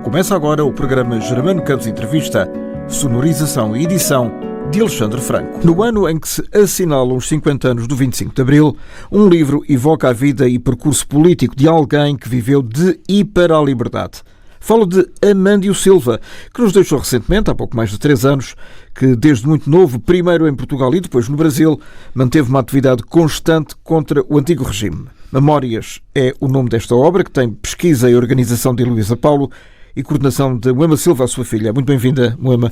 Começa agora o programa Germano Campos Entrevista, sonorização e edição de Alexandre Franco. No ano em que se assinalam os 50 anos do 25 de Abril, um livro evoca a vida e percurso político de alguém que viveu de e para a liberdade. Falo de Amândio Silva, que nos deixou recentemente, há pouco mais de 3 anos, que desde muito novo, primeiro em Portugal e depois no Brasil, manteve uma atividade constante contra o antigo regime. Memórias é o nome desta obra, que tem pesquisa e organização de Heloísa Paulo e coordenação de Moema Silva, a sua filha. Muito bem-vinda, Moema,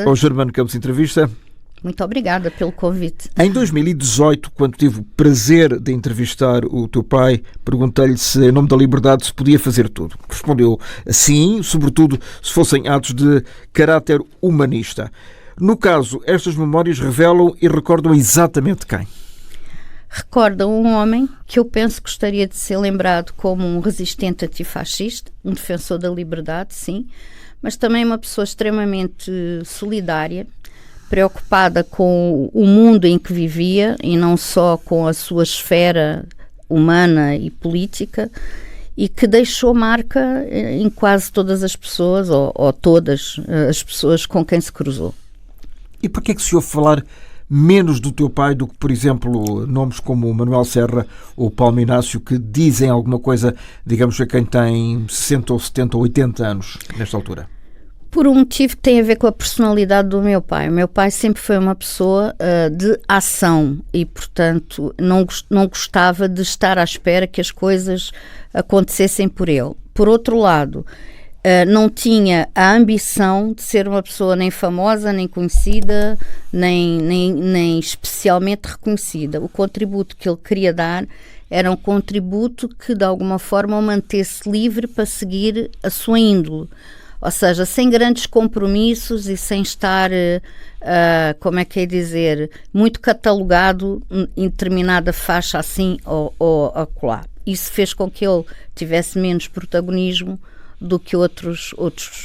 ao Germano Campos Entrevista. Muito obrigada pelo convite. Em 2018, quando tive o prazer de entrevistar o teu pai, perguntei-lhe se, em nome da liberdade, se podia fazer tudo. Respondeu sim, sobretudo se fossem atos de caráter humanista. No caso, estas memórias revelam e recordam exatamente quem? Recordam um homem que eu penso que gostaria de ser lembrado como um resistente antifascista, um defensor da liberdade, sim, mas também uma pessoa extremamente solidária, preocupada com o mundo em que vivia e não só com a sua esfera humana e política, e que deixou marca em quase todas as pessoas, ou todas as pessoas com quem se cruzou. E por que é que se ouve falar menos do teu pai do que, por exemplo, nomes como Manuel Serra ou Paulo Inácio, que dizem alguma coisa, digamos, a quem tem 60 ou 70 ou 80 anos nesta altura? Por um motivo que tem a ver com a personalidade do meu pai. O meu pai sempre foi uma pessoa de ação e, portanto, não gostava de estar à espera que as coisas acontecessem por ele. Por outro lado, não tinha a ambição de ser uma pessoa nem famosa, nem conhecida, nem especialmente reconhecida. O contributo que ele queria dar era um contributo que, de alguma forma, o mantesse livre para seguir a sua índole. Ou seja, sem grandes compromissos e sem estar, como é que é dizer, muito catalogado em determinada faixa assim ou acolá. Isso fez com que ele tivesse menos protagonismo do que outros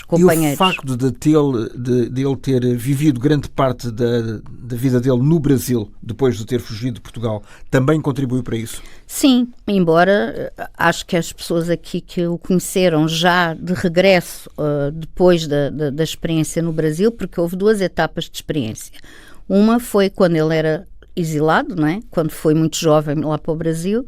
companheiros. E o facto de ele ter vivido grande parte da vida dele no Brasil, depois de ter fugido de Portugal, também contribuiu para isso? Sim, embora acho que as pessoas aqui que o conheceram já de regresso, depois da experiência no Brasil, porque houve 2 etapas de experiência. Uma foi quando ele era exilado, não é? Quando foi muito jovem lá para o Brasil,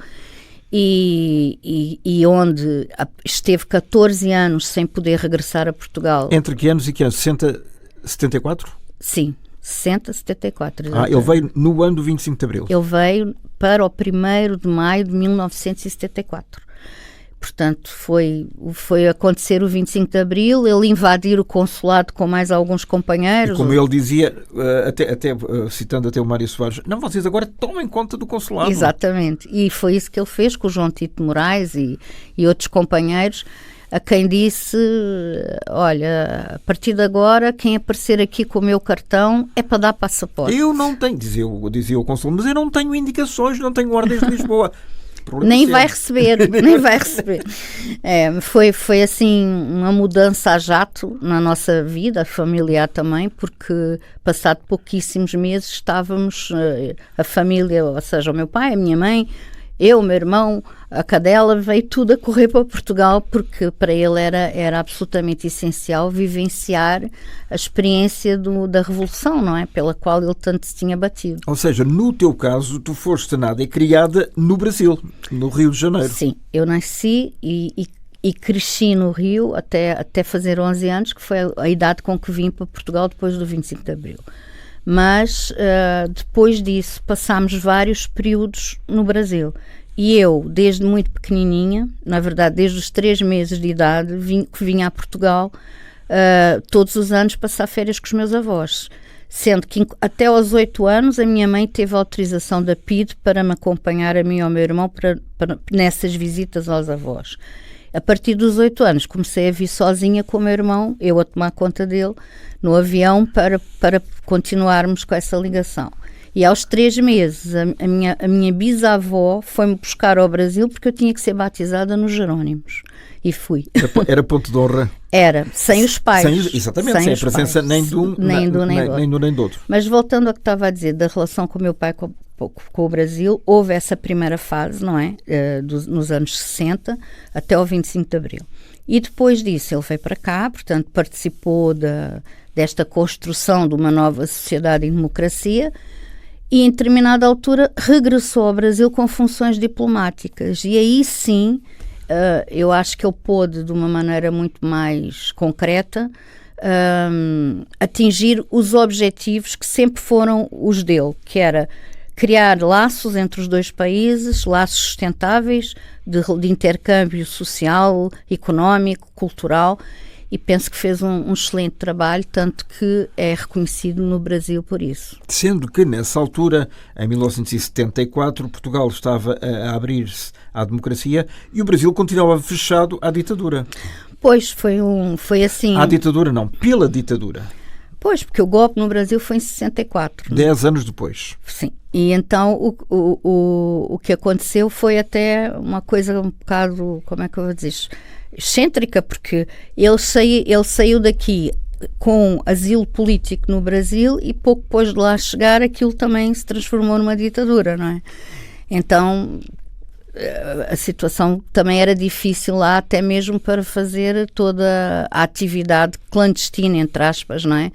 e onde esteve 14 anos sem poder regressar a Portugal. Entre que anos e que anos? 60, 74? Sim, 60, 74. Exatamente. Ele veio no ano do 25 de Abril. Ele veio para o 1º de maio de 1974. Portanto, foi acontecer o 25 de Abril, ele invadir o consulado com mais alguns companheiros. E como ele dizia, citando até o Mário Soares, não, vocês agora tomem conta do consulado. Exatamente. E foi isso que ele fez com o João Tito Moraes e outros companheiros, a quem disse, olha, a partir de agora, quem aparecer aqui com o meu cartão é para dar passaporte. Eu não tenho, dizia o consulado, mas eu não tenho indicações, não tenho ordens de Lisboa. Nem vai receber, nem vai receber. Foi assim uma mudança a jato na nossa vida, familiar também, porque passado pouquíssimos meses estávamos, a família, ou seja, o meu pai, a minha mãe, eu, o meu irmão, a cadela, veio tudo a correr para Portugal, porque para ele era absolutamente essencial vivenciar a experiência da Revolução, não é? Pela qual ele tanto se tinha batido. Ou seja, no teu caso, tu foste nada e criada no Brasil, no Rio de Janeiro. Sim, eu nasci e cresci no Rio até fazer 11 anos, que foi a idade com que vim para Portugal depois do 25 de Abril. Mas depois disso passámos vários períodos no Brasil. E eu, desde muito pequenininha, na verdade desde os 3 meses de idade, que vinha a Portugal todos os anos passar férias com os meus avós. Sendo que até aos 8 anos a minha mãe teve autorização da PIDE para me acompanhar a mim e ao meu irmão nessas visitas aos avós. A partir dos 8 anos comecei a vir sozinha com o meu irmão, eu a tomar conta dele, no avião para continuarmos com essa ligação. E aos 3 meses a minha bisavó foi-me buscar ao Brasil porque eu tinha que ser batizada nos Jerónimos. E fui. Era ponto de honra? Era, sem os pais. Exatamente, sem a presença nem do outro. Mas voltando ao que estava a dizer, da relação com o meu pai com o Brasil, houve essa primeira fase, não é? Nos anos 60 até o 25 de Abril. E depois disso ele veio para cá, portanto participou desta construção de uma nova sociedade e democracia e em determinada altura regressou ao Brasil com funções diplomáticas. E aí sim, eu acho que ele pôde, de uma maneira muito mais concreta, atingir os objetivos que sempre foram os dele, que era criar laços entre os dois países, laços sustentáveis de intercâmbio social, económico, cultural, e penso que fez um excelente trabalho, tanto que é reconhecido no Brasil por isso. Sendo que, nessa altura, em 1974, Portugal estava a abrir-se à democracia e o Brasil continuava fechado à ditadura. Pois, foi assim... À ditadura não, pela ditadura. Pois, porque o golpe no Brasil foi em 64. 10 anos depois. Sim. E então o que aconteceu foi até uma coisa um bocado, como é que eu vou dizer, excêntrica, porque ele saiu daqui com asilo político no Brasil e pouco depois de lá chegar aquilo também se transformou numa ditadura, não é? Então a situação também era difícil lá, até mesmo para fazer toda a atividade clandestina, entre aspas, não é?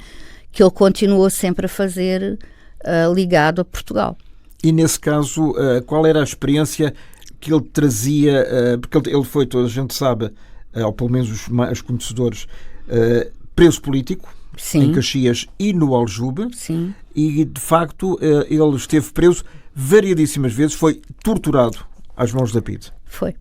Que ele continuou sempre a fazer ligado a Portugal. E nesse caso, qual era a experiência que ele trazia, porque ele foi, toda a gente sabe, ou pelo menos os conhecedores, preso político, sim, em Caxias e no Aljube, sim, e de facto ele esteve preso variadíssimas vezes, foi torturado às mãos da PIDE. Foi.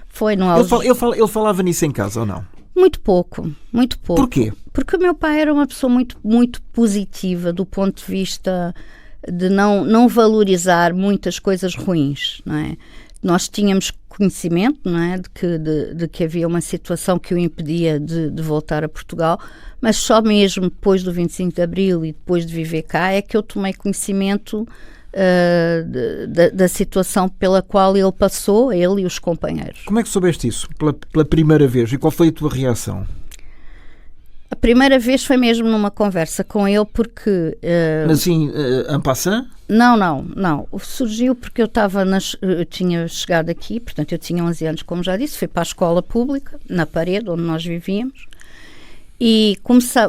Foi no Aljube. Ele falava nisso em casa ou não? Muito pouco, muito pouco. Porquê? Porque o meu pai era uma pessoa muito, muito positiva do ponto de vista de não valorizar muitas coisas ruins, não é? Nós tínhamos conhecimento, não é, de que havia uma situação que o impedia de voltar a Portugal, mas só mesmo depois do 25 de Abril e depois de viver cá é que eu tomei conhecimento da situação pela qual ele passou, ele e os companheiros. Como é que soubeste isso pela primeira vez e qual foi a tua reação? A primeira vez foi mesmo numa conversa com ele porque... Assim, en passant? Não. Surgiu porque eu tinha chegado aqui, portanto eu tinha 11 anos, como já disse, fui para a escola pública, na Parede, onde nós vivíamos, e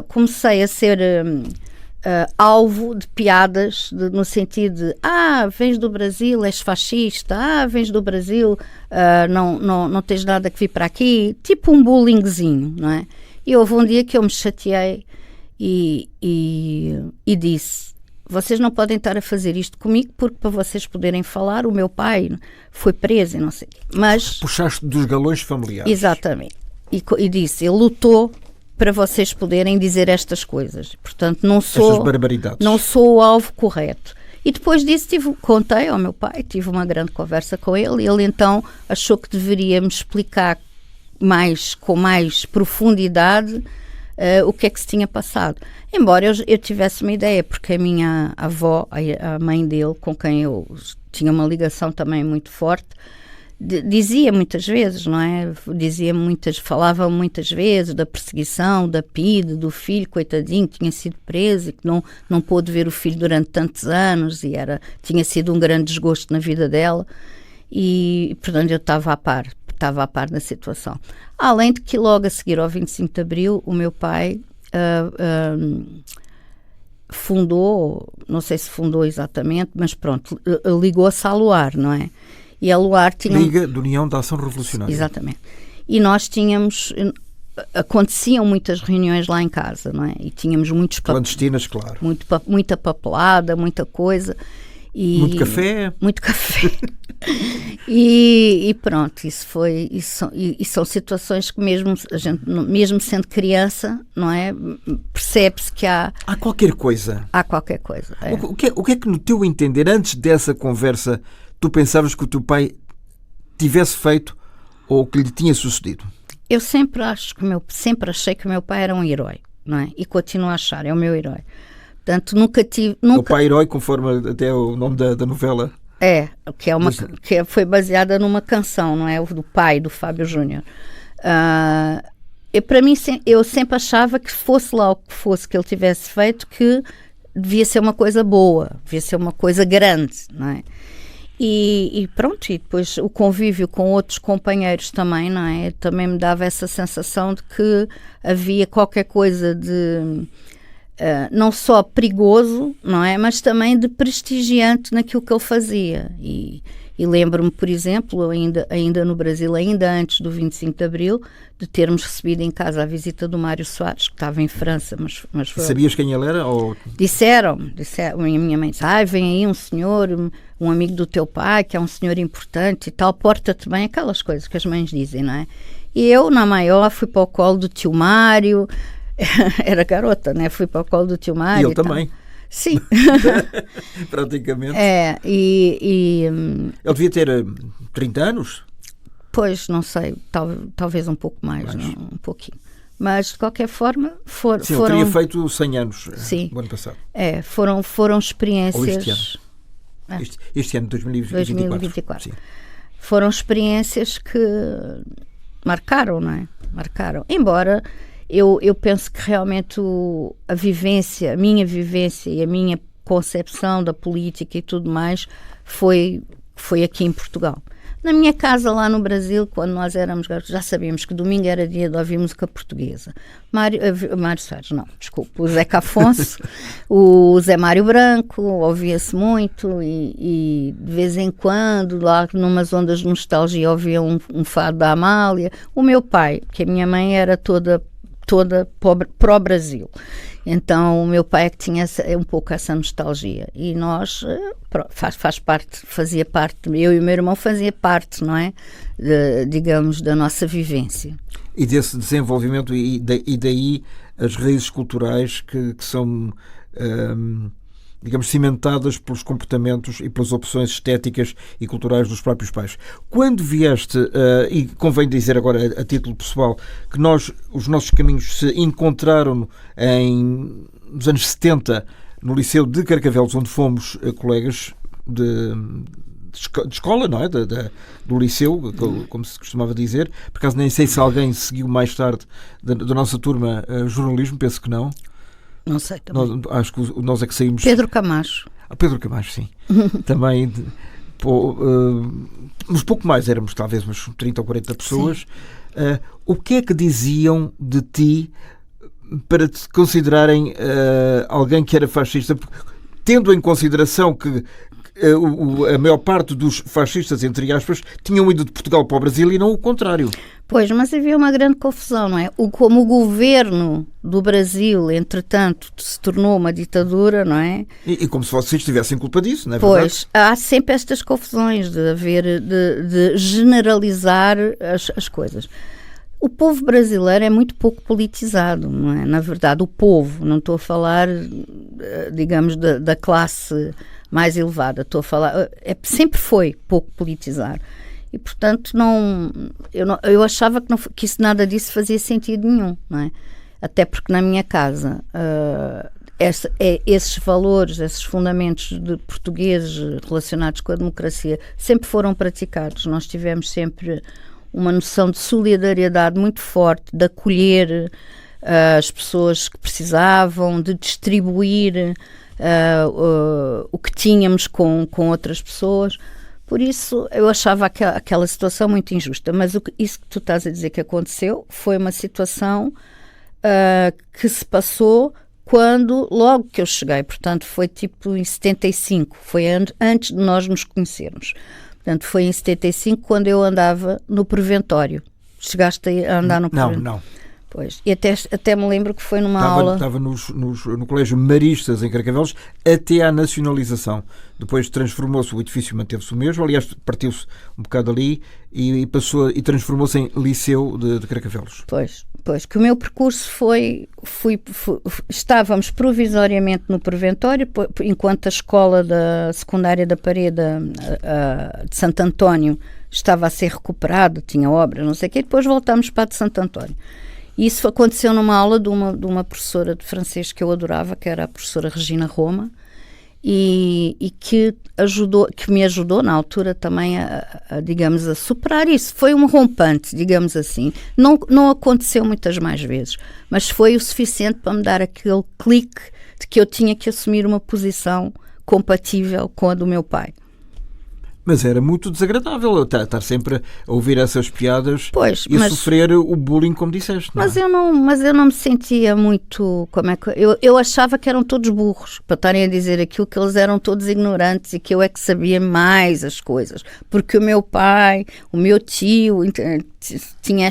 comecei a ser alvo de piadas, no sentido de vens do Brasil, és fascista, vens do Brasil, não tens nada que vir para aqui, tipo um bullyingzinho, não é? E houve um dia que eu me chateei e disse: vocês não podem estar a fazer isto comigo porque para vocês poderem falar, o meu pai foi preso e não sei o quê. Mas puxaste dos galões familiares. Exatamente. E disse, ele lutou para vocês poderem dizer estas coisas. Portanto, não sou o alvo correto. E depois disso contei ao meu pai, tive uma grande conversa com ele e ele então achou que deveria me explicar com mais profundidade o que é que se tinha passado. Embora eu tivesse uma ideia, porque a minha avó, a mãe dele, com quem eu tinha uma ligação também muito forte, dizia muitas vezes, não é? Falava muitas vezes da perseguição, da PIDE, do filho, coitadinho, que tinha sido preso e que não pôde ver o filho durante tantos anos e tinha sido um grande desgosto na vida dela e, portanto, eu estava a par da situação. Além de que logo a seguir ao 25 de Abril, o meu pai fundou, não sei se fundou exatamente, mas pronto, ligou-se à Luar, não é? E a Luar tinha... Liga de União da Ação Revolucionária. Exatamente. E nós aconteciam muitas reuniões lá em casa, não é? E tínhamos muitos... Clandestinas, claro. Muita papelada, muita coisa. Muito café. Muito café. E pronto, são situações que mesmo sendo criança, não é? Percebe-se que há qualquer coisa. Há qualquer coisa. É. O que é que, no teu entender, antes dessa conversa, tu pensavas que o teu pai tivesse feito ou que lhe tinha sucedido? Eu sempre achei que o meu pai era um herói, não é? E continuo a achar, é o meu herói. Portanto, nunca tive... O pai herói, conforme até o nome da novela. Que foi baseada numa canção, não é? Do pai, do Fábio Júnior. Para mim, eu sempre achava que fosse lá o que fosse que ele tivesse feito, que devia ser uma coisa boa, devia ser uma coisa grande, não é? E pronto, e depois o convívio com outros companheiros também, não é? Também me dava essa sensação de que havia qualquer coisa de não só perigoso, não é? Mas também de prestigiante naquilo que ele fazia. E lembro-me, por exemplo, ainda no Brasil, ainda antes do 25 de Abril, de termos recebido em casa a visita do Mário Soares, que estava em França, mas foi... Sabias quem ele era? Ou... Disseram, a minha mãe disse, vem aí um senhor, um amigo do teu pai, que é um senhor importante e tal, porta-te bem, aquelas coisas que as mães dizem, não é? E eu, na maior, fui para o colo do tio Mário, era garota, né? Fui para o colo do tio Mário. E ele também. Sim. Praticamente. Ele devia ter 30 anos? Pois, não sei, talvez um pouco mais. Não, um pouquinho. Mas, de qualquer forma, foram... Sim, ele teria feito 100 anos no ano passado. Foram experiências... Ou este ano. Este ano, 2024. Sim. Foram experiências que marcaram, não é? Marcaram. Embora... Eu penso que realmente a minha vivência e a minha concepção da política e tudo mais foi aqui em Portugal. Na minha casa lá no Brasil, quando nós éramos garotos, já sabíamos que domingo era dia de ouvir música portuguesa. Mário Soares, não, desculpa, o Zeca Afonso, o Zé Mário Branco, ouvia-se muito e de vez em quando, lá numas ondas de nostalgia, ouvia um fado da Amália. O meu pai, que a minha mãe era toda pró-Brasil. Então, o meu pai é que tinha um pouco essa nostalgia. E nós, fazia parte, eu e o meu irmão fazia parte, não é? Digamos, da nossa vivência. E desse desenvolvimento, e daí as raízes culturais que são... digamos, cimentadas pelos comportamentos e pelas opções estéticas e culturais dos próprios pais. Quando vieste, e convém dizer agora a título pessoal, que os nossos caminhos se encontraram nos anos 70 no Liceu de Carcavelos, onde fomos colegas de escola, não é? Do liceu, como se costumava dizer. Por acaso nem sei se alguém seguiu mais tarde da nossa turma jornalismo, penso que não. Não sei também. Acho que nós é que saímos... Pedro Camacho. Pedro Camacho, sim. Também, mas pouco mais, éramos talvez umas 30 ou 40 pessoas. O que é que diziam de ti para te considerarem alguém que era fascista? Tendo em consideração que a maior parte dos fascistas, entre aspas, tinham ido de Portugal para o Brasil e não o contrário. Pois, mas havia uma grande confusão, não é? Como o governo do Brasil, entretanto, se tornou uma ditadura, não é? E como se vocês tivessem culpa disso, não é verdade? Pois, há sempre estas confusões de generalizar as coisas. O povo brasileiro é muito pouco politizado, não é? Na verdade, o povo, não estou a falar, digamos, da classe mais elevada, estou a falar, sempre foi pouco politizado. E, portanto, eu achava que nada disso fazia sentido nenhum, não é? Até porque na minha casa esses valores, esses fundamentos portugueses relacionados com a democracia sempre foram praticados. Nós tivemos sempre uma noção de solidariedade muito forte, de acolher as pessoas que precisavam, de distribuir o que tínhamos com outras pessoas. Por isso eu achava aquela situação muito injusta, mas isso que tu estás a dizer que aconteceu foi uma situação que se passou logo que eu cheguei, portanto foi tipo em 75, foi antes de nós nos conhecermos. Portanto foi em 75 quando eu andava no Preventório. Chegaste a andar no Preventório? Não. Pois. E até me lembro que foi numa aula... Estava no Colégio Maristas, em Carcavelos, até à nacionalização. Depois transformou-se, o edifício manteve-se o mesmo, aliás, partiu-se um bocado ali e transformou-se em Liceu de Carcavelos. Pois, que o meu percurso estávamos provisoriamente no Preventório, enquanto a escola da secundária da Parede de Santo António estava a ser recuperada, tinha obra, não sei o quê, e depois voltámos para a de Santo António. E isso aconteceu numa aula de uma professora de francês que eu adorava, que era a professora Regina Roma, e que me ajudou na altura também digamos, a superar isso. Foi um rompante, digamos assim. Não aconteceu muitas mais vezes, mas foi o suficiente para me dar aquele clique de que eu tinha que assumir uma posição compatível com a do meu pai. Mas era muito desagradável estar sempre a ouvir essas piadas e mas, sofrer o bullying, como disseste. Mas eu não me sentia muito... Eu achava que eram todos burros, para estarem a dizer aquilo, que eles eram todos ignorantes e que eu é que sabia mais as coisas. Porque o meu pai, o meu tio, tinha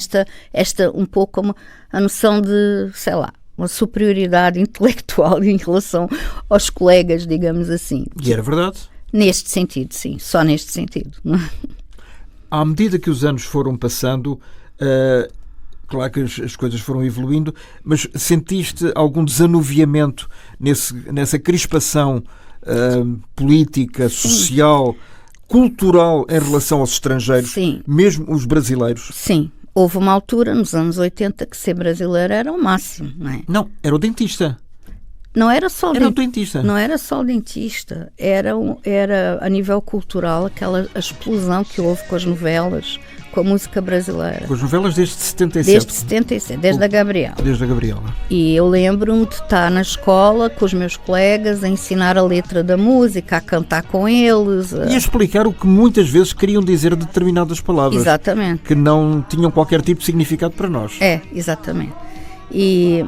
esta um pouco como a noção de, sei lá, uma superioridade intelectual em relação aos colegas, digamos assim. E era verdade? Neste sentido, sim. Só neste sentido. À medida que os anos foram passando, claro que as coisas foram evoluindo, mas sentiste algum desanuviamento nessa crispação política, social, cultural em relação aos estrangeiros, sim, mesmo os brasileiros? Sim. Houve uma altura, nos anos 80, que ser brasileiro era o máximo, não é? Não, era o dentista. Não era só o dentista. Não era só o dentista. Era a nível cultural a explosão que houve com as novelas, com a música brasileira. Com as novelas desde 77. Desde 77, desde a Gabriela. Desde a Gabriela. E eu lembro-me de estar na escola com os meus colegas a ensinar a letra da música, a cantar com eles. E a explicar o que muitas vezes queriam dizer determinadas palavras. Exatamente. Que não tinham qualquer tipo de significado para nós. Exatamente.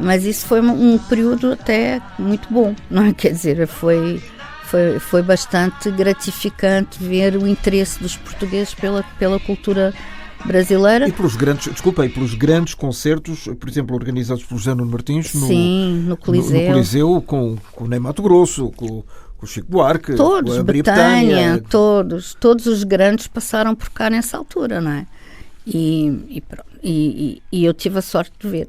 Mas isso foi um período até muito bom, não é? Quer dizer, foi bastante gratificante ver o interesse dos portugueses pela cultura brasileira. E pelos grandes concertos, por exemplo, organizados pelo José Nuno Martins no Coliseu. No Coliseu, com o Ney Matogrosso, com o Chico Buarque, todos, com a Betânia, todos os grandes passaram por cá nessa altura, não é? E eu tive a sorte de ver.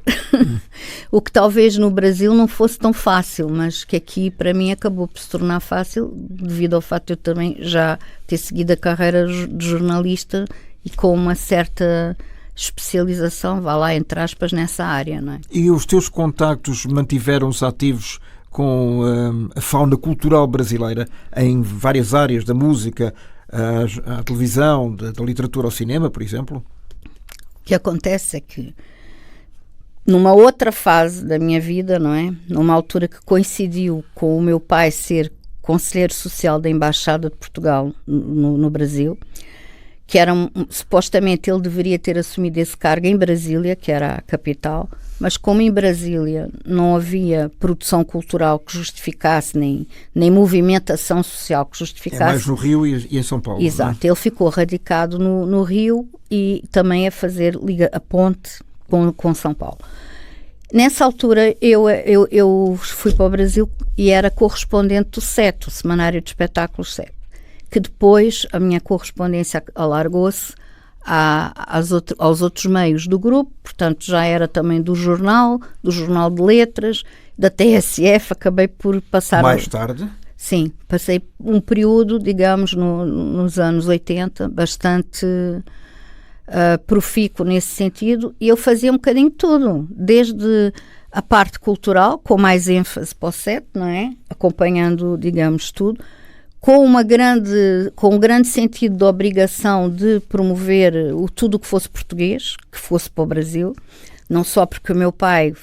O que talvez no Brasil não fosse tão fácil, mas que aqui para mim acabou por se tornar fácil devido ao facto de eu também já ter seguido a carreira de jornalista e com uma certa especialização, vá lá, entre aspas, nessa área, não é? E os teus contactos mantiveram-se ativos com a fauna cultural brasileira em várias áreas da música, a televisão, da literatura ao cinema, por exemplo? O que acontece é que numa outra fase da minha vida, não é? Numa altura que coincidiu com o meu pai ser conselheiro social da Embaixada de Portugal no Brasil, que supostamente ele deveria ter assumido esse cargo em Brasília, que era a capital, mas como em Brasília não havia produção cultural que justificasse, nem movimentação social que justificasse... É mais no Rio e em São Paulo. Exato, ele ficou radicado no Rio e também a fazer a ponte com São Paulo. Nessa altura eu fui para o Brasil e era correspondente do SET, o Semanário de Espetáculos SET, que depois a minha correspondência alargou-se aos outros meios do grupo, portanto já era também do Jornal de Letras, da TSF, acabei por passar... Mais tarde? Sim, passei um período, digamos, nos anos 80, bastante profícuo nesse sentido, e eu fazia um bocadinho de tudo, desde a parte cultural, com mais ênfase para o SET, não é? Acompanhando, digamos, tudo, com um grande sentido de obrigação de promover tudo o que fosse português, que fosse para o Brasil, não só porque o meu pai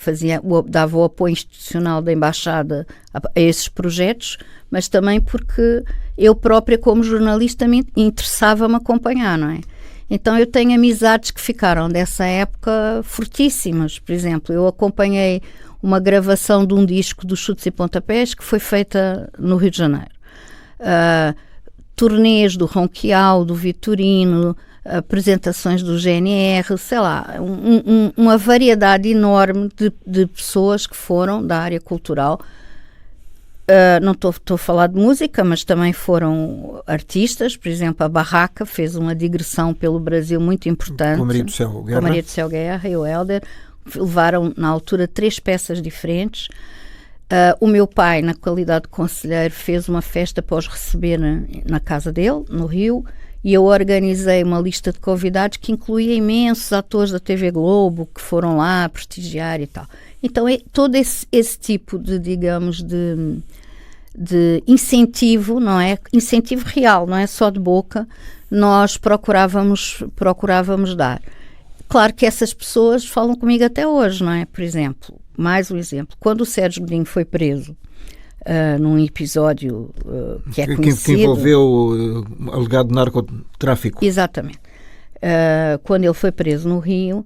dava o apoio institucional da Embaixada a esses projetos, mas também porque eu própria, como jornalista, me interessava-me acompanhar, não é? Então eu tenho amizades que ficaram dessa época fortíssimas. Por exemplo, eu acompanhei uma gravação de um disco dos Chutes e Pontapés que foi feita no Rio de Janeiro. Turnês do Ronquial, do Vitorino, apresentações do GNR, sei lá, uma variedade enorme de pessoas que foram da área cultural. Não estou a falar de música, mas também foram artistas. Por exemplo, a Barraca fez uma digressão pelo Brasil muito importante. Com a Maria do Céu Guerra. Com a Maria do Céu Guerra e o Hélder. Levaram, na altura, 3 peças diferentes. O meu pai, na qualidade de conselheiro, fez uma festa para os receber na casa dele, no Rio, e eu organizei uma lista de convidados que incluía imensos atores da TV Globo que foram lá prestigiar e tal. Então, todo esse tipo de, digamos, de incentivo, não é? Incentivo real, não é só de boca, nós procurávamos dar. Claro que essas pessoas falam comigo até hoje, não é? Por exemplo, mais um exemplo, quando o Sérgio Godinho foi preso, num episódio que é conhecido. Que envolveu alegado narcotráfico. Exatamente. Quando ele foi preso no Rio,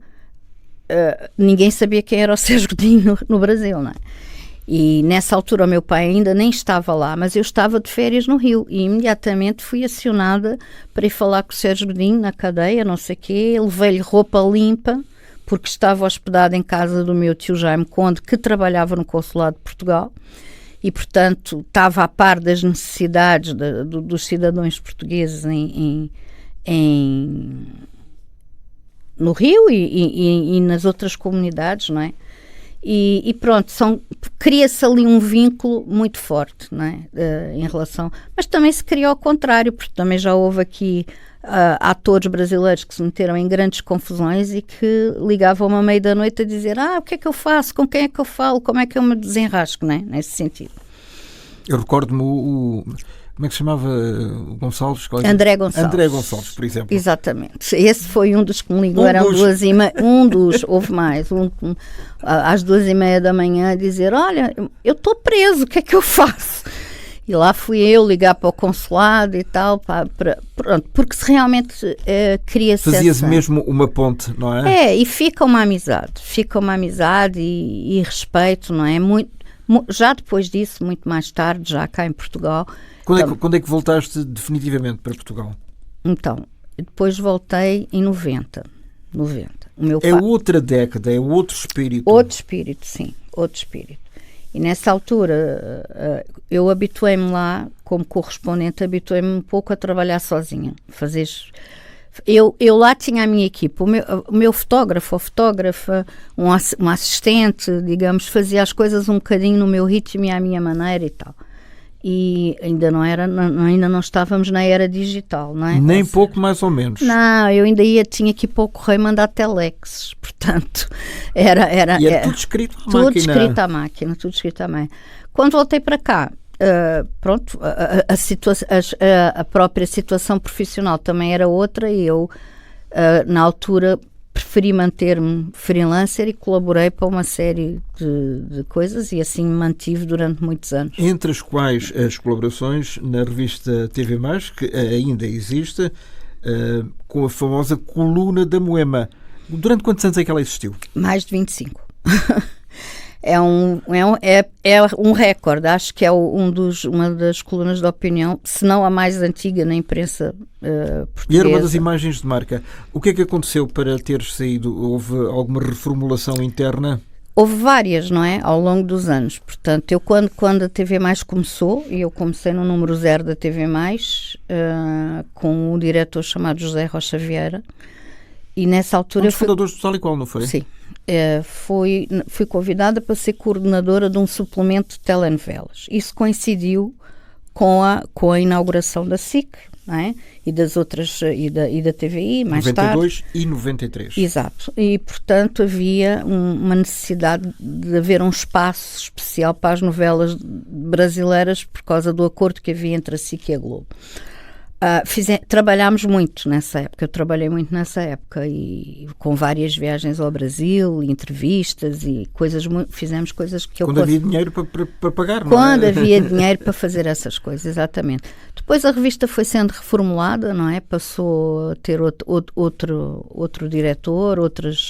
ninguém sabia quem era o Sérgio Godinho no Brasil, não é? E nessa altura o meu pai ainda nem estava lá, mas eu estava de férias no Rio e imediatamente fui acionada para ir falar com o Sérgio Godinho na cadeia, não sei o quê, levei-lhe roupa limpa, porque estava hospedado em casa do meu tio Jaime Conde, que trabalhava no Consulado de Portugal, e portanto estava a par das necessidades dos cidadãos portugueses no Rio e nas outras comunidades, não é? E pronto, cria-se ali um vínculo muito forte, não é? Em relação, mas também se criou ao contrário, porque também já houve aqui atores brasileiros que se meteram em grandes confusões e que ligavam-me à meia da noite a dizer: o que é que eu faço, com quem é que eu falo, como é que eu me desenrasco, não é? Nesse sentido. Eu recordo-me como é que se chamava o Gonçalves? André Gonçalves. André Gonçalves, por exemplo. Exatamente. Esse foi um dos que me ligou. Eram houve mais. Às 2h30 da manhã a dizer: olha, eu estou preso, o que é que eu faço? E lá fui eu ligar para o consulado e tal, pronto, porque se realmente cria-se Fazia-se mesmo uma ponte, não é? E fica uma amizade e respeito, não é? Já depois disso, muito mais tarde, já cá em Portugal. Quando é que voltaste definitivamente para Portugal? Então, depois voltei em 90. O meu pai, outra década, é outro espírito. Outro espírito, sim, outro espírito. E nessa altura eu habituei-me lá, como correspondente, habituei-me um pouco a trabalhar sozinha. Eu lá tinha a minha equipe, o meu fotógrafo ou fotógrafa, um assistente, digamos, fazia as coisas um bocadinho no meu ritmo e à minha maneira e tal. E ainda não estávamos na era digital, não é? Nem pouco mais ou menos. Não, eu ainda tinha que ir para o correio mandar telexes, portanto, era tudo escrito à tudo máquina. Escrito à máquina, tudo escrito à máquina. Quando voltei para cá, pronto, a própria situação profissional também era outra e eu, na altura, preferi manter-me freelancer e colaborei para uma série de coisas e assim me mantive durante muitos anos. Entre as quais as colaborações na revista TV+, que ainda existe, com a famosa Coluna da Moema. Durante quantos anos é que ela existiu? Mais de 25. É um recorde, acho que é uma das colunas de opinião, se não a mais antiga na imprensa portuguesa. E era uma das imagens de marca. O que é que aconteceu para teres saído? Houve alguma reformulação interna? Houve várias, não é? Ao longo dos anos. Portanto, eu quando a TV+, começou, e eu comecei no número 0 da TV+, com um diretor chamado José Rocha Vieira, e nessa altura... Um dos fundadores do Tal e Qual, não foi? Sim. Fui convidada para ser coordenadora de um suplemento de telenovelas. Isso coincidiu com a inauguração da SIC, não é? E das outras, e da TVI, mais 92 tarde. E 93. Exato. E, portanto, havia uma necessidade de haver um espaço especial para as novelas brasileiras por causa do acordo que havia entre a SIC e a Globo. Trabalhámos muito nessa época, eu trabalhei muito nessa época e com várias viagens ao Brasil, entrevistas e fizemos coisas que quando havia dinheiro para pagar, não quando é? havia dinheiro para fazer essas coisas, exatamente. Depois a revista foi sendo reformulada, não é? Passou a ter outro diretor, outras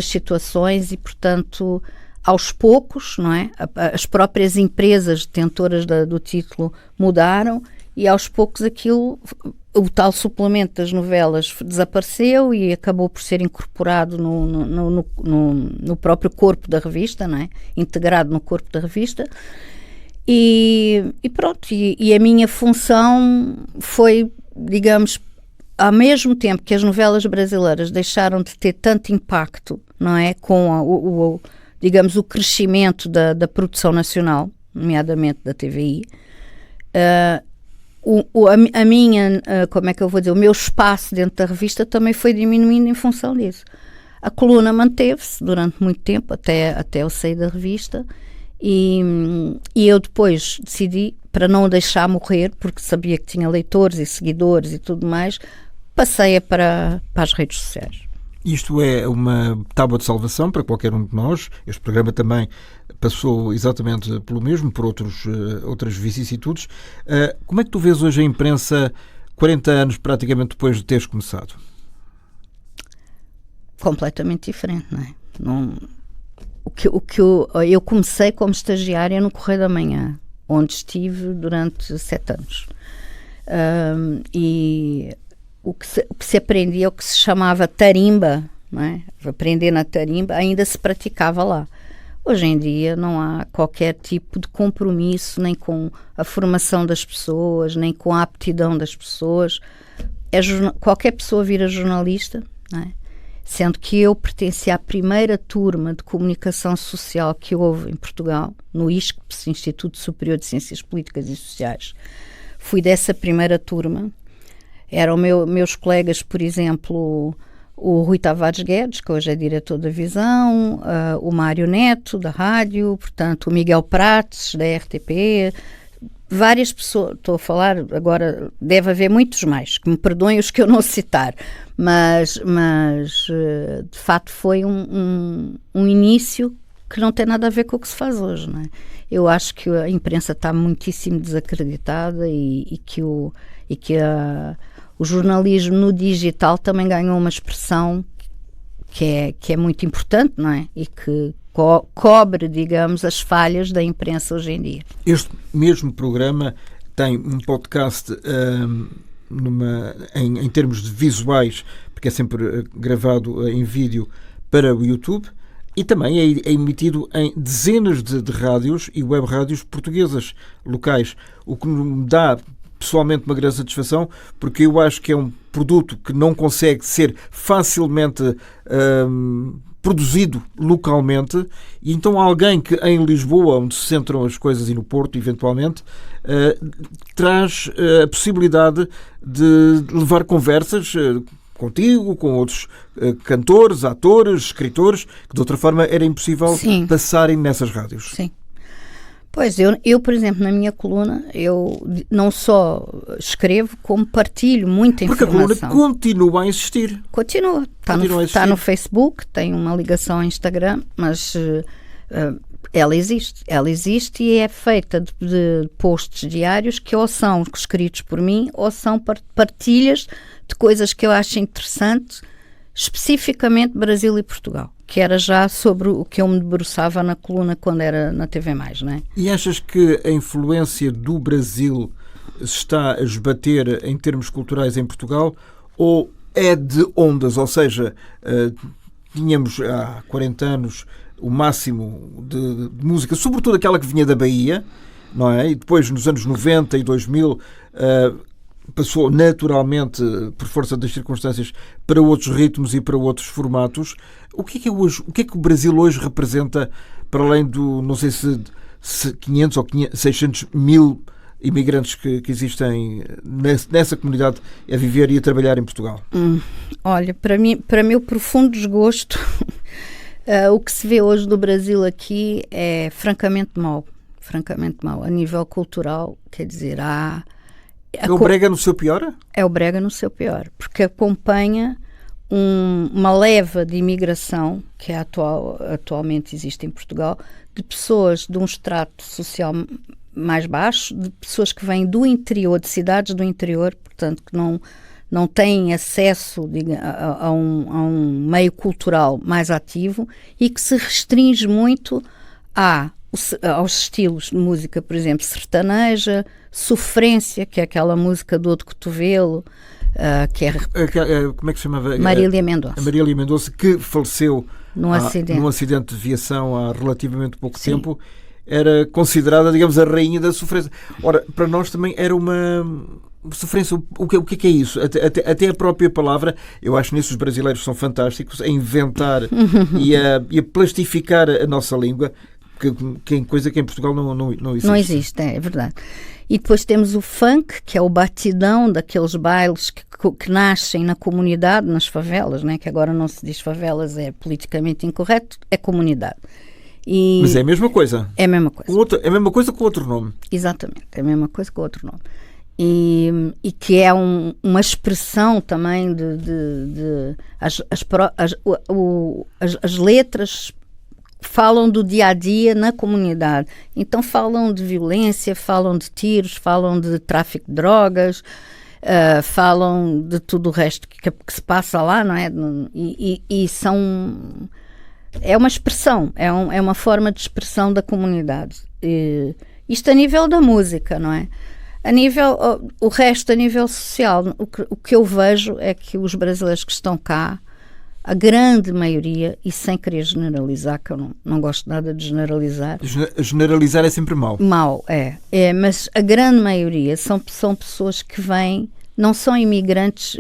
situações e, portanto, aos poucos, não é? As próprias empresas detentoras do título mudaram. E aos poucos o tal suplemento das novelas desapareceu e acabou por ser incorporado no próprio corpo da revista, não é? Integrado no corpo da revista. E pronto, e a minha função foi, digamos, ao mesmo tempo que as novelas brasileiras deixaram de ter tanto impacto, não é? Com digamos, o crescimento da produção nacional, nomeadamente da TVI, a minha, como é que eu vou dizer, o meu espaço dentro da revista também foi diminuindo em função disso. A coluna manteve-se durante muito tempo, até eu sair da revista, e eu depois decidi, para não deixar morrer, porque sabia que tinha leitores e seguidores e tudo mais, passei-a para as redes sociais. Isto é uma tábua de salvação para qualquer um de nós. Este programa também passou exatamente pelo mesmo, por outras vicissitudes. Como é que tu vês hoje a imprensa 40 anos praticamente depois de teres começado? Completamente diferente, não é? Eu comecei como estagiária no Correio da Manhã, onde estive durante 7 anos. E o que se aprendia, o que se chamava tarimba, não é? Aprender na tarimba, ainda se praticava lá. Hoje em dia não há qualquer tipo de compromisso, nem com a formação das pessoas, nem com a aptidão das pessoas. Qualquer pessoa vira jornalista, não é? Sendo que eu pertencia à primeira turma de comunicação social que houve em Portugal, no ISCPS, Instituto Superior de Ciências Políticas e Sociais. Fui dessa primeira turma. Eram meus colegas, por exemplo, o Rui Tavares Guedes, que hoje é diretor da Visão, o Mário Neto, da rádio, portanto, o Miguel Prates, da RTP, várias pessoas, estou a falar agora, deve haver muitos mais, que me perdoem os que eu não citar, mas de facto foi um início que não tem nada a ver com o que se faz hoje, não é? Eu acho que a imprensa está muitíssimo desacreditada e que o jornalismo no digital também ganhou uma expressão que é muito importante, não é? E que cobre, digamos, as falhas da imprensa hoje em dia. Este mesmo programa tem um podcast em termos de visuais, porque é sempre gravado em vídeo para o YouTube, e também é emitido em dezenas de rádios e web rádios portuguesas locais, o que me dá pessoalmente uma grande satisfação, porque eu acho que é um produto que não consegue ser facilmente produzido localmente, e então alguém que em Lisboa, onde se centram as coisas, e no Porto, eventualmente, traz a possibilidade de levar conversas contigo, com outros cantores, atores, escritores, que de outra forma era impossível passarem nessas rádios. Sim. Pois, eu, por exemplo, na minha coluna, eu não só escrevo, como partilho muita informação. Porque a coluna continua a existir. Continua. Está no Facebook, tem uma ligação ao Instagram, mas ela existe. Ela existe e é feita de posts diários que ou são escritos por mim ou são partilhas de coisas que eu acho interessantes, especificamente Brasil e Portugal, que era já sobre o que eu me debruçava na coluna quando era na TV+, não é? E achas que a influência do Brasil se está a esbater em termos culturais em Portugal, ou é de ondas? Ou seja, tínhamos há 40 anos o máximo de música, sobretudo aquela que vinha da Bahia, não é? E depois, nos anos 90 e 2000, passou naturalmente, por força das circunstâncias, para outros ritmos e para outros formatos. O que é que o Brasil hoje representa, para além do, não sei se 500 ou 600 mil imigrantes que existem nessa comunidade a viver e a trabalhar em Portugal? Olha, para meu profundo desgosto, o que se vê hoje do Brasil aqui é francamente mau. Francamente mau. A nível cultural, quer dizer, é o brega no seu pior? É o brega no seu pior, porque acompanha uma leva de imigração que atualmente existe em Portugal, de pessoas de um extrato social mais baixo, de pessoas que vêm do interior, de cidades do interior, portanto que não têm acesso a um meio cultural mais ativo e que se restringe muito aos estilos de música, por exemplo, sertaneja, sofrência, que é aquela música do outro cotovelo, que é... Como é que se chamava? Marília Mendonça. A Marília Mendonça, que faleceu num acidente de viação há relativamente pouco tempo, era considerada, digamos, a rainha da sofrência. Ora, para nós também era uma sofrência. O que é isso? Até a própria palavra, eu acho nisso os brasileiros são fantásticos, a inventar e a plastificar a nossa língua, que é coisa que em Portugal não existe. Não existe, é verdade. E depois temos o funk, que é o batidão daqueles bailes que nascem na comunidade, nas favelas, né? Que agora não se diz favelas, é politicamente incorreto, é comunidade. Mas é a mesma coisa. É a mesma coisa. É a mesma coisa com outro nome. Exatamente, é a mesma coisa com outro nome. e que é uma expressão também as letras falam do dia a dia na comunidade. Então falam de violência, falam de tiros, falam de tráfico de drogas, falam de tudo o resto que se passa lá, não é? E são... É uma expressão, é uma forma de expressão da comunidade. Isto a nível da música, não é? O resto, a nível social, o que eu vejo é que os brasileiros que estão cá, a grande maioria, e sem querer generalizar, que eu não gosto nada de generalizar. Generalizar é sempre mau. Mau, mas a grande maioria são pessoas que vêm, não são imigrantes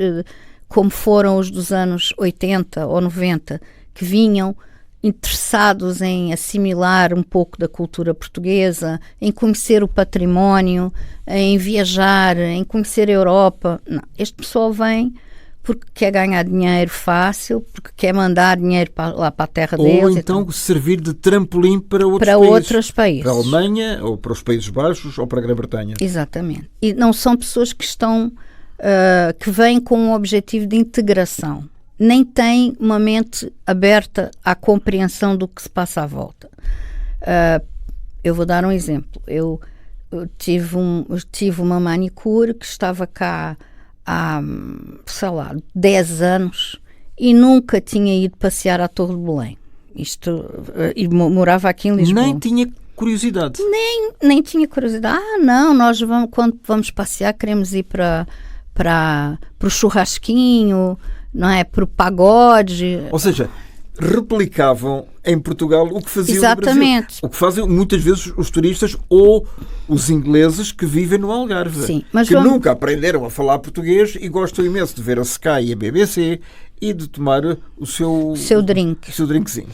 como foram os dos anos 80 ou 90, que vinham interessados em assimilar um pouco da cultura portuguesa, em conhecer o património, em viajar, em conhecer a Europa. Não, este pessoal vem porque quer ganhar dinheiro fácil, porque quer mandar dinheiro lá para a terra deles. Ou então servir de trampolim para outros países. Para a Alemanha, ou para os Países Baixos, ou para a Grã-Bretanha. Exatamente. E não são pessoas que que vêm com um objetivo de integração. Nem têm uma mente aberta à compreensão do que se passa à volta. Eu vou dar um exemplo. Eu tive uma manicure que estava cá há, 10 anos e nunca tinha ido passear à Torre de Belém. E morava aqui em Lisboa. Nem tinha curiosidade. Nem tinha curiosidade. Não, nós quando vamos passear queremos ir para o churrasquinho, não é? Para o pagode. Ou seja, replicavam em Portugal o que faziam Exatamente. no Brasil. O que fazem muitas vezes os turistas ou os ingleses que vivem no Algarve. Sim, mas nunca aprenderam a falar português e gostam imenso de ver a Sky e a BBC e de tomar o seu drink. O seu drinkzinho.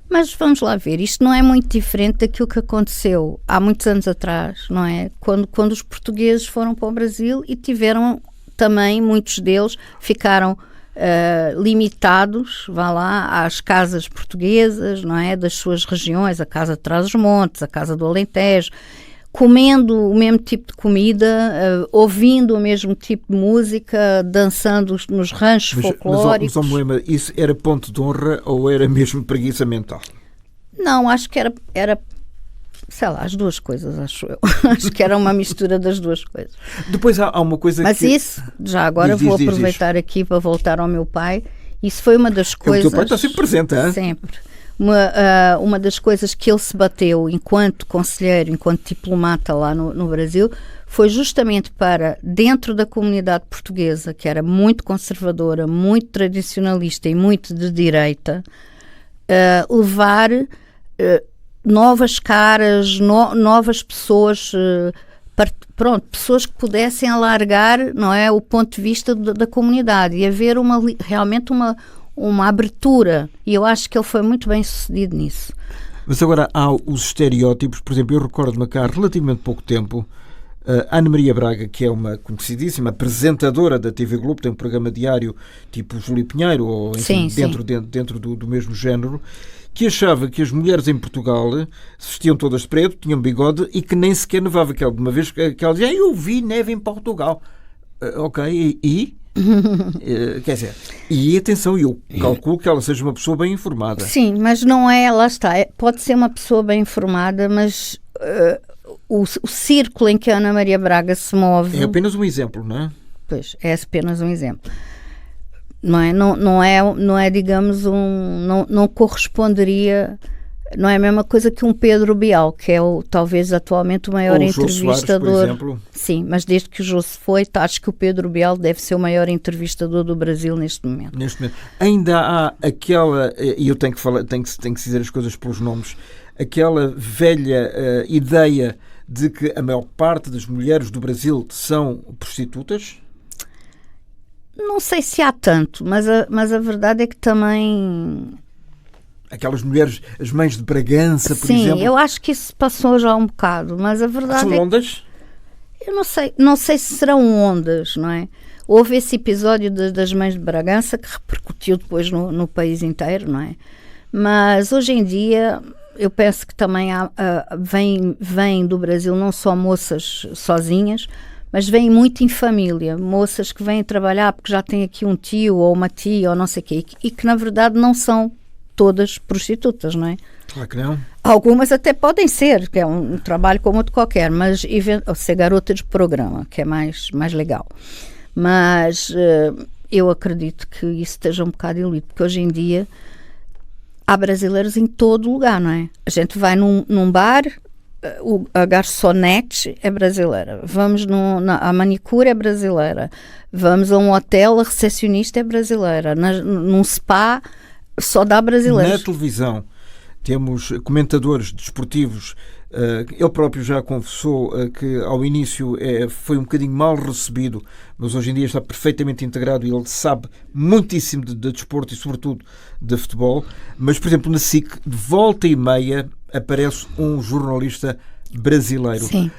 Mas vamos lá ver, isto não é muito diferente daquilo que aconteceu há muitos anos atrás, não é? Quando os portugueses foram para o Brasil e tiveram também, muitos deles ficaram limitados, vá lá, às casas portuguesas, não é? Das suas regiões, a Casa de Trás-os-Montes, a Casa do Alentejo, comendo o mesmo tipo de comida, ouvindo o mesmo tipo de música, dançando nos ranchos folclóricos. Mas, Moema, isso era ponto de honra ou era mesmo preguiça mental? Não, acho que era sei lá, as duas coisas, acho eu. Acho que era uma mistura das duas coisas. Depois há uma coisa Mas isso, já agora vou aproveitar aqui para voltar ao meu pai. Isso foi uma das coisas... O teu pai está sempre presente, hein? Sempre. Uma das coisas que ele se bateu enquanto conselheiro, enquanto diplomata lá no Brasil, foi justamente para, dentro da comunidade portuguesa, que era muito conservadora, muito tradicionalista e muito de direita, levar novas caras, novas pessoas, pessoas que pudessem alargar, não é, o ponto de vista da comunidade e haver realmente uma abertura, e eu acho que ele foi muito bem sucedido nisso. Mas agora há os estereótipos. Por exemplo, eu recordo-me cá há relativamente pouco tempo Ana Maria Braga, que é uma conhecidíssima apresentadora da TV Globo, tem um programa diário tipo Júlio Pinheiro, ou enfim, dentro do mesmo género, que achava que as mulheres em Portugal se vestiam todas de preto, tinham bigode e que nem sequer nevava. Que ela, de uma vez que ela dizia, eu vi neve em Portugal. Ok, e? Quer dizer, e atenção, eu calculo que ela seja uma pessoa bem informada. Sim, mas não é, lá está, pode ser uma pessoa bem informada, mas o círculo em que a Ana Maria Braga se move... É apenas um exemplo, não é? Pois, é apenas um exemplo. Não é digamos, não corresponderia... Não é a mesma coisa que um Pedro Bial, que é talvez atualmente o maior entrevistador. Soares, por exemplo. Sim, mas desde que o Jô se foi, acho que o Pedro Bial deve ser o maior entrevistador do Brasil neste momento. Ainda há aquela, e eu tenho que dizer as coisas pelos nomes, aquela velha ideia de que a maior parte das mulheres do Brasil são prostitutas? Não sei se há tanto, mas a verdade é que também... Aquelas mulheres, as mães de Bragança, por exemplo. Sim, eu acho que isso passou já um bocado, mas a verdade são ondas? Eu não sei se serão ondas, não é? Houve esse episódio das mães de Bragança que repercutiu depois no país inteiro, não é? Mas hoje em dia eu penso que também vem do Brasil não só moças sozinhas, mas vêm muito em família, moças que vêm trabalhar porque já têm aqui um tio ou uma tia ou não sei o quê, e que na verdade não são todas prostitutas, não é? Claro que não. Algumas até podem ser, que é um trabalho como outro qualquer, mas ou ser garota de programa, que é mais legal. Mas eu acredito que isso esteja um bocado iludido, porque hoje em dia há brasileiros em todo lugar, não é? A gente vai num bar, a garçonete é brasileira, vamos a manicure é brasileira, vamos a um hotel, a recepcionista é brasileira, num spa só dá brasileiros. Na televisão temos comentadores desportivos. Ele próprio já confessou que ao início foi um bocadinho mal recebido, mas hoje em dia está perfeitamente integrado e ele sabe muitíssimo de desporto e sobretudo de futebol. Mas, por exemplo, na SIC, de volta e meia aparece um jornalista brasileiro. Sim.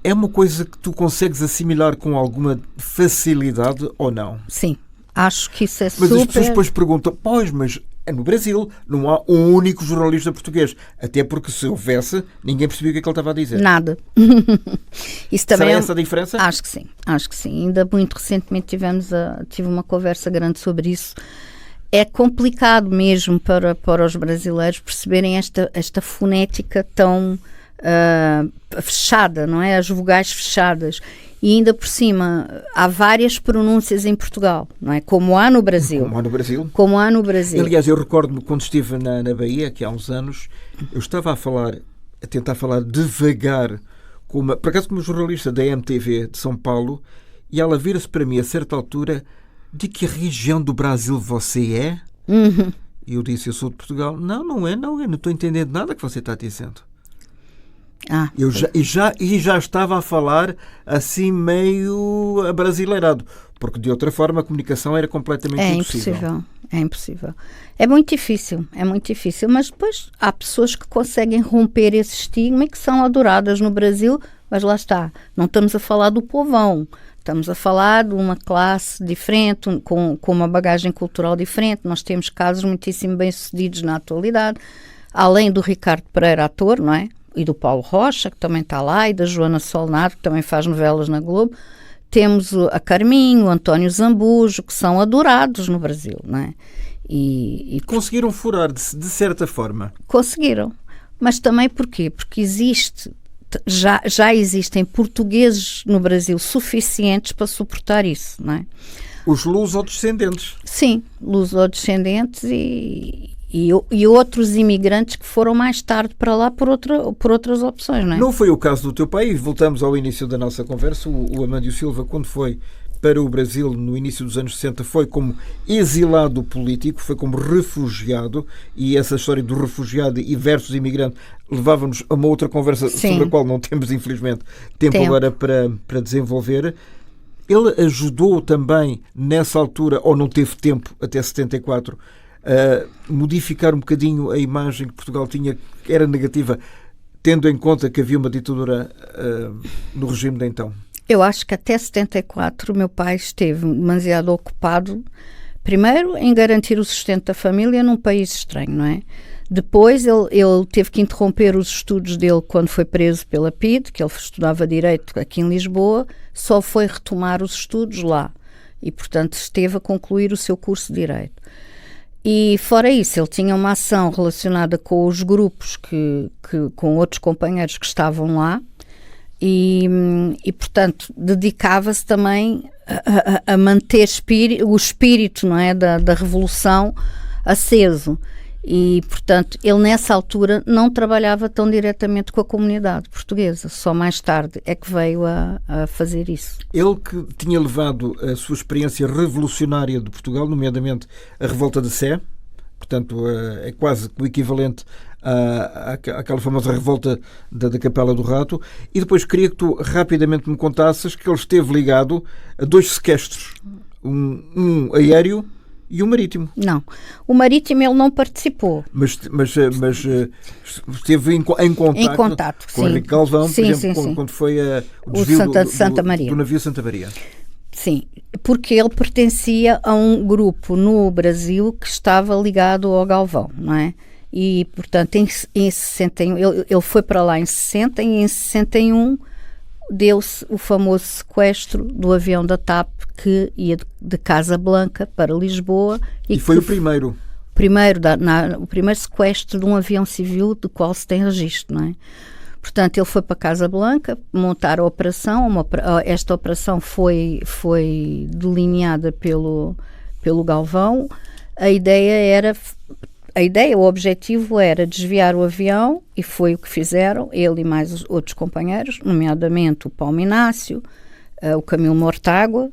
É uma coisa que tu consegues assimilar com alguma facilidade ou não? Sim, acho que isso é Mas super... as pessoas depois perguntam, pois, mas é no Brasil, não há um único jornalista português. Até porque se houvesse, ninguém percebia o que é que ele estava a dizer. Nada. Isso também será essa a diferença? Acho que sim. Ainda muito recentemente tive uma conversa grande sobre isso. É complicado mesmo para os brasileiros perceberem esta fonética tão fechada, não é? As vogais fechadas. E ainda por cima, há várias pronúncias em Portugal, não é? Como há no Brasil. Como há no Brasil. Aliás, eu recordo-me quando estive na Bahia, que há uns anos, eu estava a tentar falar devagar, por acaso como jornalista da MTV de São Paulo, e ela vira-se para mim a certa altura: de que região do Brasil você é? E eu disse: eu sou de Portugal. Não, eu não estou entendendo nada que você está dizendo. Eu já estava a falar assim meio abrasileirado, porque de outra forma a comunicação era completamente impossível. É impossível. É muito difícil, mas depois há pessoas que conseguem romper esse estigma e que são adoradas no Brasil, mas lá está, não estamos a falar do povão, estamos a falar de uma classe diferente, com uma bagagem cultural diferente. Nós temos casos muitíssimo bem-sucedidos na atualidade, além do Ricardo Pereira, ator, não é? E do Paulo Rocha, que também está lá, e da Joana Solnado, que também faz novelas na Globo. Temos a Carminho, o António Zambujo, que são adorados no Brasil, não é? E conseguiram furar, de certa forma. Conseguiram. Mas também porquê? Porque já existem portugueses no Brasil suficientes para suportar isso, não é? Os lusodescendentes. Sim, lusodescendentes e outros imigrantes que foram mais tarde para lá por outras opções, não é? Não foi o caso do teu pai, e voltamos ao início da nossa conversa. O Amândio Silva, quando foi para o Brasil no início dos anos 60, foi como exilado político, foi como refugiado, e essa história do refugiado e versus imigrante levava-nos a uma outra conversa. Sim. Sobre a qual não temos, infelizmente, tempo agora para desenvolver. Ele ajudou também, nessa altura, ou não teve tempo, até 74, a modificar um bocadinho a imagem que Portugal tinha, que era negativa, tendo em conta que havia uma ditadura no regime de então? Eu acho que até 74 o meu pai esteve demasiado ocupado, primeiro em garantir o sustento da família num país estranho, não é? Depois ele teve que interromper os estudos dele quando foi preso pela PIDE, que ele estudava Direito aqui em Lisboa, só foi retomar os estudos lá e, portanto, esteve a concluir o seu curso de Direito. E fora isso, ele tinha uma ação relacionada com os grupos com outros companheiros que estavam lá e portanto, dedicava-se também a manter o espírito, não é, da Revolução aceso. E, portanto, ele nessa altura não trabalhava tão diretamente com a comunidade portuguesa. Só mais tarde é que veio a fazer isso. Ele que tinha levado a sua experiência revolucionária de Portugal, nomeadamente a Revolta de Sé, portanto, é quase o equivalente àquela famosa revolta da Capela do Rato, e depois queria que tu rapidamente me contasses que ele esteve ligado a dois sequestros, um aéreo e o marítimo. Não. O marítimo ele não participou. Mas esteve em contato com o Henrique Galvão, por exemplo, quando foi o desvio do navio Santa Maria. Sim, porque ele pertencia a um grupo no Brasil que estava ligado ao Galvão, não é? E, portanto, em 61, ele foi para lá em 60 e em 61 deu-se o famoso sequestro do avião da TAP que ia de Casablanca para Lisboa. E foi o primeiro. O primeiro sequestro de um avião civil do qual se tem registro, não é? Portanto, ele foi para Casablanca montar a operação. Esta operação foi delineada pelo Galvão. O objetivo era desviar o avião, e foi o que fizeram, ele e mais os outros companheiros, nomeadamente o Paulo Inácio, o Camilo Mortágua.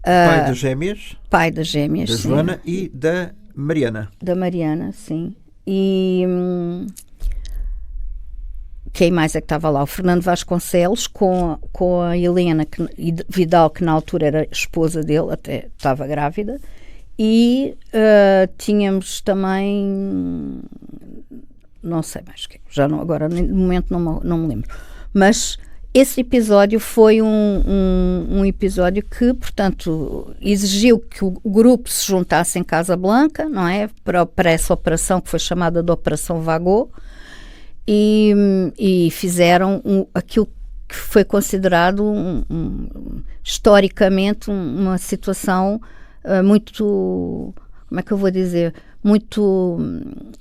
Pai das gêmeas. Pai das gêmeas, da sim. Joana e da Mariana. Da Mariana, sim. E quem mais é que estava lá? O Fernando Vasconcelos com a Helena Vidal, que na altura era esposa dele, até estava grávida. E tínhamos também, não sei mais, agora no momento não me lembro, mas esse episódio foi um episódio que, portanto, exigiu que o grupo se juntasse em Casablanca, não é? Para essa operação que foi chamada de Operação Vago, e fizeram aquilo que foi considerado historicamente uma situação muito, como é que eu vou dizer, muito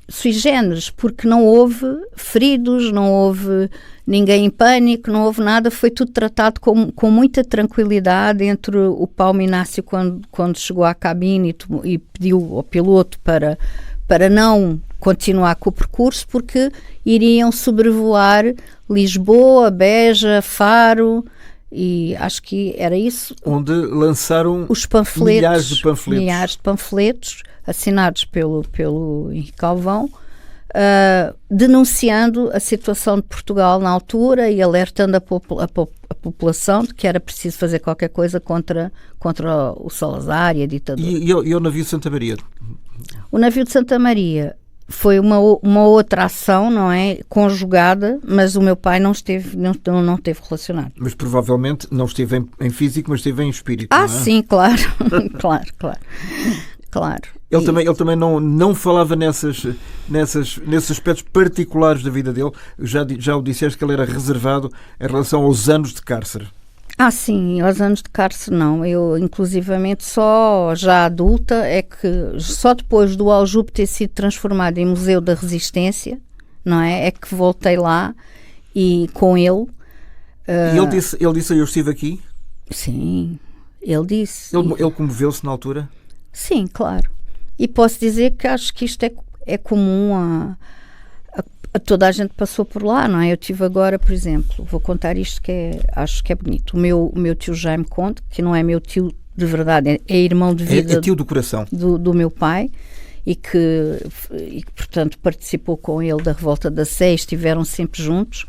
sui generis, porque não houve feridos, não houve ninguém em pânico, não houve nada, foi tudo tratado com muita tranquilidade entre o Paulo Inácio quando chegou à cabine e pediu ao piloto para não continuar com o percurso, porque iriam sobrevoar Lisboa, Beja, Faro, e acho que era isso. Onde lançaram os panfletos, milhares de panfletos assinados pelo Henrique Galvão, denunciando a situação de Portugal na altura e alertando a população de que era preciso fazer qualquer coisa contra o Salazar e a ditadura. E o navio de Santa Maria? O navio de Santa Maria foi uma outra ação, não é? Conjugada, mas o meu pai não esteve relacionado. Mas provavelmente não esteve em físico, mas esteve em espírito, não é? Sim, claro. Claro. Ele também não falava nesses aspectos particulares da vida dele. Já o disseste que ele era reservado em relação aos anos de cárcere. Sim, aos anos de cárcere não. Eu, inclusivamente, só já adulta, é que só depois do Aljube ter sido transformado em Museu da Resistência, não é? É que voltei lá e com ele. E ele disse, eu estive aqui? Sim, ele disse. Ele comoveu-se na altura? Sim, claro. E posso dizer que acho que isto é comum a toda a gente passou por lá, não é? Eu tive agora, por exemplo, vou contar isto que acho que é bonito. O meu tio Jaime Conte, que não é meu tio de verdade, é irmão de vida. É tio do coração. Do meu pai, e que, portanto, participou com ele da Revolta da Sé, estiveram sempre juntos.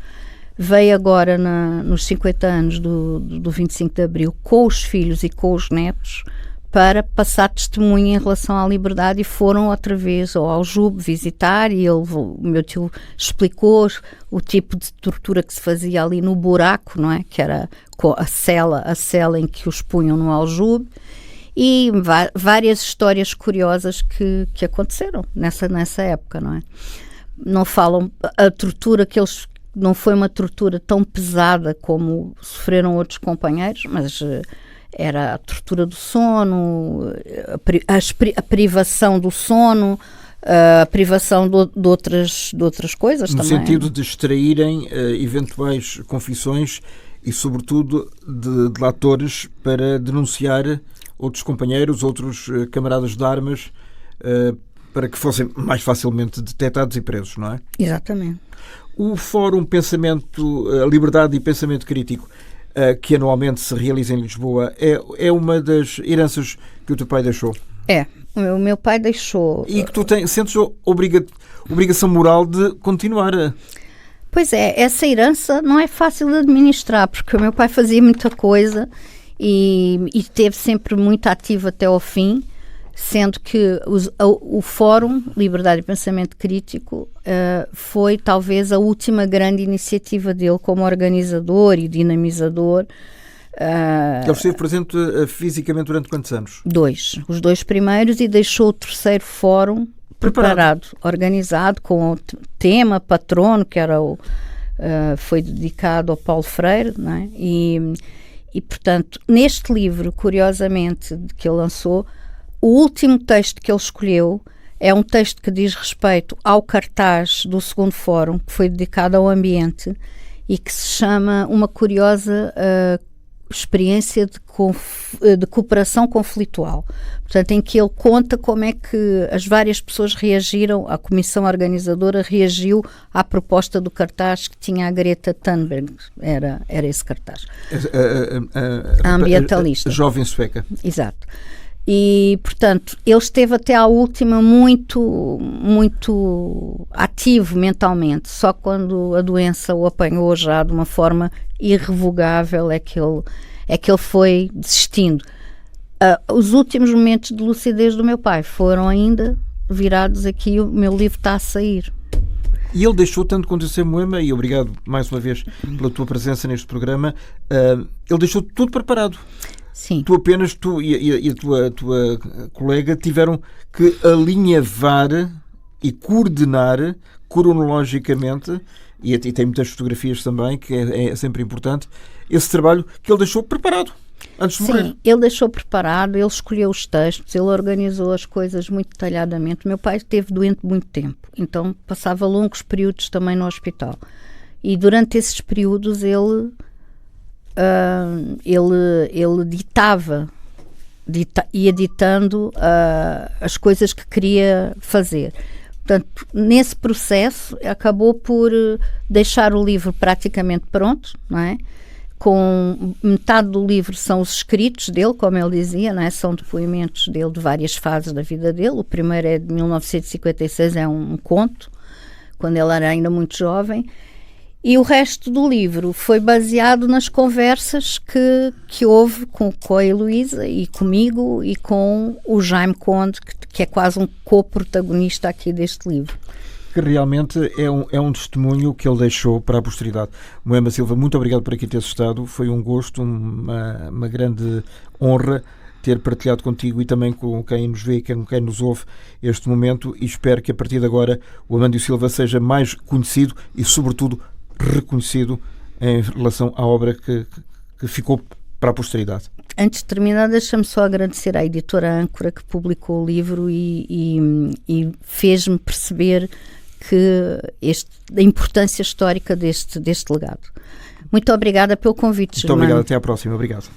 Veio agora nos 50 anos do 25 de Abril com os filhos e com os netos para passar testemunho em relação à liberdade, e foram outra vez ao Aljube visitar, e o meu tio explicou o tipo de tortura que se fazia ali no buraco, não é? Que era a cela em que os punham no Aljube, e várias histórias curiosas que aconteceram nessa época, não é? Não falam a tortura que eles... Não foi uma tortura tão pesada como sofreram outros companheiros, mas era a tortura do sono, a privação do sono, a privação de outras coisas no também. No sentido de extraírem eventuais confissões e, sobretudo, de delatores para denunciar outros companheiros, outros camaradas de armas, para que fossem mais facilmente detectados e presos, não é? Exatamente. O Fórum Pensamento, Liberdade e Pensamento Crítico, que anualmente se realiza em Lisboa, é uma das heranças que o teu pai deixou? É. O meu pai deixou... E que tu sentes obrigação moral de continuar. Pois é, essa herança não é fácil de administrar, porque o meu pai fazia muita coisa e esteve sempre muito ativo até ao fim, sendo que o Fórum Liberdade e Pensamento Crítico foi talvez a última grande iniciativa dele como organizador e dinamizador. Ele esteve presente fisicamente durante quantos anos? 2. Os 2 primeiros, e deixou o 3º Fórum preparado, organizado, com o tema patrono, que era foi dedicado ao Paulo Freire, não é? E, portanto, neste livro, curiosamente, que ele lançou, o último texto que ele escolheu é um texto que diz respeito ao cartaz do segundo fórum, que foi dedicado ao ambiente e que se chama Uma Curiosa Experiência de Cooperação Conflitual. Portanto, em que ele conta como é que as várias pessoas reagiram, a comissão organizadora reagiu à proposta do cartaz que tinha a Greta Thunberg, era esse cartaz. A ambientalista. A jovem sueca. Exato. E, portanto, ele esteve até à última muito, muito ativo mentalmente. Só quando a doença o apanhou já de uma forma irrevogável é que ele foi desistindo. Os últimos momentos de lucidez do meu pai foram ainda virados aqui, o meu livro está a sair. E ele deixou, tanto quanto eu sei, Moema, e obrigado mais uma vez pela tua presença neste programa, ele deixou tudo preparado. Sim. Tu e a tua colega tiveram que alinhavar e coordenar cronologicamente, e tem muitas fotografias também, que é sempre importante, esse trabalho que ele deixou preparado antes de morrer. Sim, ele deixou preparado, ele escolheu os textos, ele organizou as coisas muito detalhadamente. O meu pai esteve doente muito tempo, então passava longos períodos também no hospital. E durante esses períodos ele ia ditando as coisas que queria fazer. Portanto, nesse processo, acabou por deixar o livro praticamente pronto, não é? Com metade do livro são os escritos dele, como ele dizia, não é? São depoimentos dele de várias fases da vida dele. O primeiro é de 1956, é um conto, quando ele era ainda muito jovem. E o resto do livro foi baseado nas conversas que houve com a Heloísa e comigo e com o Jaime Conde, que é quase um co-protagonista aqui deste livro. Que realmente é um testemunho que ele deixou para a posteridade. Moema Silva, muito obrigado por aqui teres estado. Foi um gosto, uma grande honra ter partilhado contigo e também com quem nos vê e com quem nos ouve este momento, e espero que a partir de agora o Amândio Silva seja mais conhecido e, sobretudo, reconhecido em relação à obra que ficou para a posteridade. Antes de terminar, deixa-me só agradecer à editora Âncora, que publicou o livro e fez-me perceber a importância histórica deste legado. Muito obrigada pelo convite, Germano. Muito obrigado, até à próxima. Obrigado.